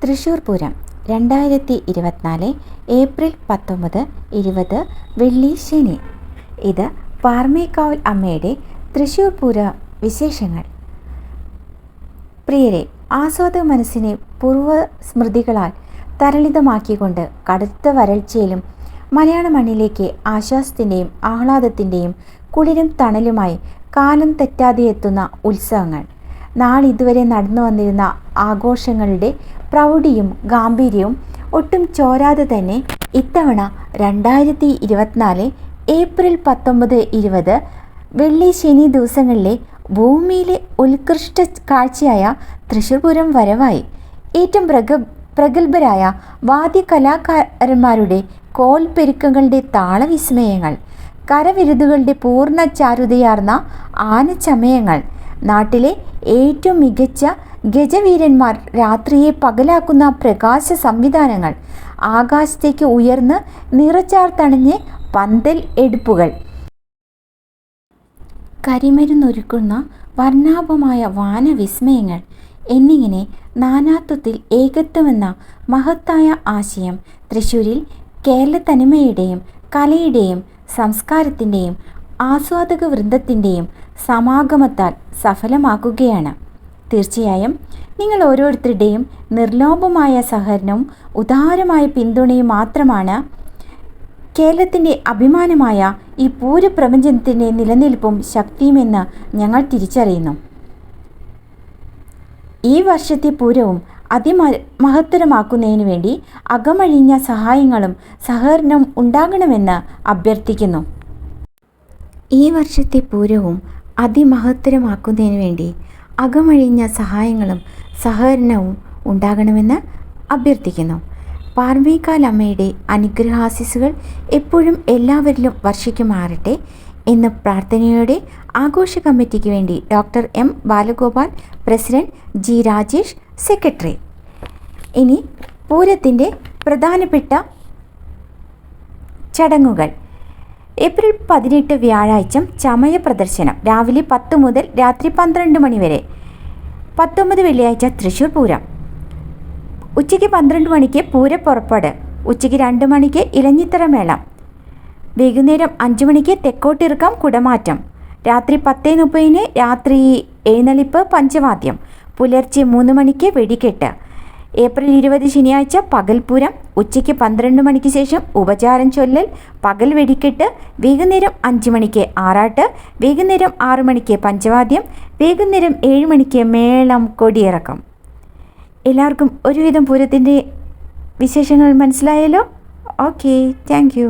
Thrissur Pooram 2024 April 19-20 വെള്ളി ശനി. ഇത് പാറമേക്കാവിൽ അമ്മയുടെ തൃശ്ശൂർ പൂര വിശേഷങ്ങൾ. പ്രിയരെ, ആസ്വാദക മനസ്സിനെ പൂർവ്വ സ്മൃതികളാൽ തരളിതമാക്കിക്കൊണ്ട് കടുത്ത വരൾച്ചയിലും മലയാള മണ്ണിലേക്ക് ആശ്വാസത്തിൻ്റെയും ആഹ്ലാദത്തിൻ്റെയും കുളിരും തണലുമായി കാലം തെറ്റാതെ എത്തുന്ന ഉത്സവങ്ങൾ. നാളിതുവരെ നടന്നു വന്നിരുന്ന ആഘോഷങ്ങളുടെ പ്രൗഢിയും ഗാംഭീര്യവും ഒട്ടും ചോരാതെ തന്നെ ഇത്തവണ 2024 ഏപ്രിൽ 19-20 വെള്ളി ശനി ദിവസങ്ങളിലെ ഭൂമിയിലെ ഉത്കൃഷ്ട കാഴ്ചയായ തൃശ്ശൂർ പൂരം വരവായി. ഏറ്റവും പ്രഗത്ഭരായ വാദ്യകലാകാരന്മാരുടെ കോൽപ്പെരുക്കങ്ങളുടെ താളവിസ്മയങ്ങൾ, കരവിരുതുകളുടെ പൂർണ്ണ ചാരുതയാർന്ന ആനച്ചമയങ്ങൾ, നാട്ടിലെ ഏറ്റവും മികച്ച ഗജവീരന്മാർ രാത്രിയെ പകലാക്കുന്ന പ്രകാശ സംവിധാനങ്ങൾ, ആകാശത്തേക്ക് ഉയർന്ന് നിറച്ചാർത്തണിഞ്ഞ് പന്തൽ എടുപ്പുകൾ, കരിമരുന്നൊരുക്കുന്ന വർണ്ണാഭമായ വാനവിസ്മയങ്ങൾ എന്നിങ്ങനെ നാനാത്വത്തിൽ ഏകത്വമെന്ന മഹത്തായ ആശയം തൃശ്ശൂരിൽ കേരള തനിമയുടെയും കലയുടെയും സംസ്കാരത്തിൻ്റെയും ആസ്വാദക വൃന്ദത്തിൻ്റെയും സമാഗമത്താൽ സഫലമാക്കുകയാണ്. തീർച്ചയായും നിങ്ങൾ ഓരോരുത്തരുടെയും നിർലോഭമായ സഹകരണവും ഉദാരമായ പിന്തുണയും മാത്രമാണ് കേരളത്തിൻ്റെ അഭിമാനമായ ഈ പൂരപ്രപഞ്ചത്തിൻ്റെ നിലനിൽപ്പും ശക്തിയുമെന്ന് ഞങ്ങൾ തിരിച്ചറിയുന്നു. ഈ വർഷത്തെ പൂരവും അതിമഹത്തരമാക്കുന്നതിന് വേണ്ടി അകമഴിഞ്ഞ സഹായങ്ങളും സഹകരണവും ഉണ്ടാകണമെന്ന് അഭ്യർത്ഥിക്കുന്നു. ഈ വർഷത്തെ പൂരവും അതിമഹത്തരമാക്കുന്നതിന് വേണ്ടി അകമഴിഞ്ഞ സഹായങ്ങളും സഹകരണവും ഉണ്ടാകണമെന്ന് അഭ്യർത്ഥിക്കുന്നു. പാറമേക്കാവിൽ അമ്മയുടെ അനുഗ്രഹാശിസ്സുകൾ എപ്പോഴും എല്ലാവരിലും വർഷിക്കുമാറട്ടെ എന്ന പ്രാർത്ഥനയോടെ ആഘോഷ കമ്മിറ്റിക്ക് വേണ്ടി doctor M Balagopal, president, G Rajesh, secretary. ഇനി പൂരത്തിൻ്റെ പ്രധാനപ്പെട്ട ചടങ്ങുകൾ. ഏപ്രിൽ 18 വ്യാഴാഴ്ച ചമയ പ്രദർശനം രാവിലെ 10 മുതൽ രാത്രി 12 മണി വരെ. 19 വെള്ളിയാഴ്ച തൃശ്ശൂർ പൂരം. ഉച്ചയ്ക്ക് 12 മണിക്ക് പൂരപ്പുറപ്പാട്. ഉച്ചയ്ക്ക് 2 മണിക്ക് ഇലഞ്ഞിത്തറ മേളം. വൈകുന്നേരം 5 മണിക്ക് തെക്കോട്ടിറക്കം കുടമാറ്റം. രാത്രി 10:30 രാത്രി എഴുന്നള്ളിപ്പ് പഞ്ചവാദ്യം. പുലർച്ചെ 3 മണിക്ക് വെടിക്കെട്ട്. ഏപ്രിൽ 20 ശനിയാഴ്ച പകൽപൂരം. ഉച്ചയ്ക്ക് 12 മണിക്ക് ശേഷം ഉപചാരം ചൊല്ലൽ, പകൽ വെടിക്കെട്ട്. വൈകുന്നേരം 5 മണിക്ക് ആറാട്ട്. വൈകുന്നേരം 6 മണിക്ക് പഞ്ചവാദ്യം. വൈകുന്നേരം 7 മണിക്ക് മേളം, കൊടിയിറക്കം. എല്ലാവർക്കും ഒരുവിധം പൂരത്തിൻ്റെ വിശേഷങ്ങൾ മനസ്സിലായല്ലോ? Okay, thank you.